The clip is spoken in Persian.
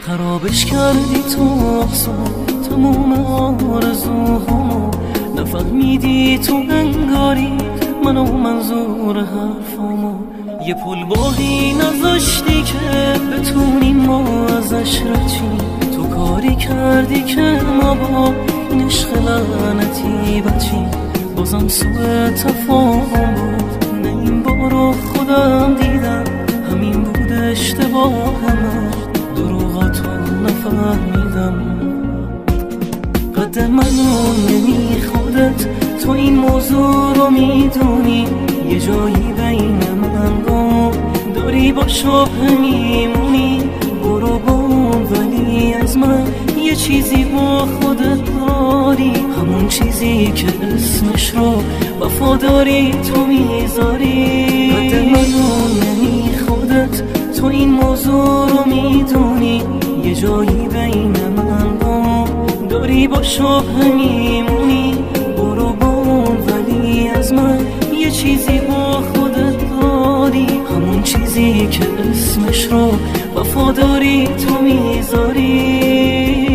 خرابش کردی تو آسمون تموم آرزوهامو، نفهمیدی تو انگاری منو منظور حرفامو. یه پول باقی نذاشتی که بتونیم ما ازش رچیم، تو کاری کردی که ما با این عشق لعنتی بچیم. بازم سوء تفاهم بود، نه این بارو خودم دیدم همین بود اشتباه من، دروغاتو نفهمیدم. قد منو نمی خودت تو این موضوع رو میدونی، یه جایی بین من گم داری با شبه میمونی. برو بام ولی از من یه چیزی با خودت داری، همون چیزی که اسمش رو وفاداری تو میذاری. قد منو نمی خودت تو این موضوع رو میدونی، یه جایی بین من گم داری با شبه میمونی. برو بام ولی از من یه چیزی با خودت داری، همون چیزی که اسمش رو وفاداری تو میذاری.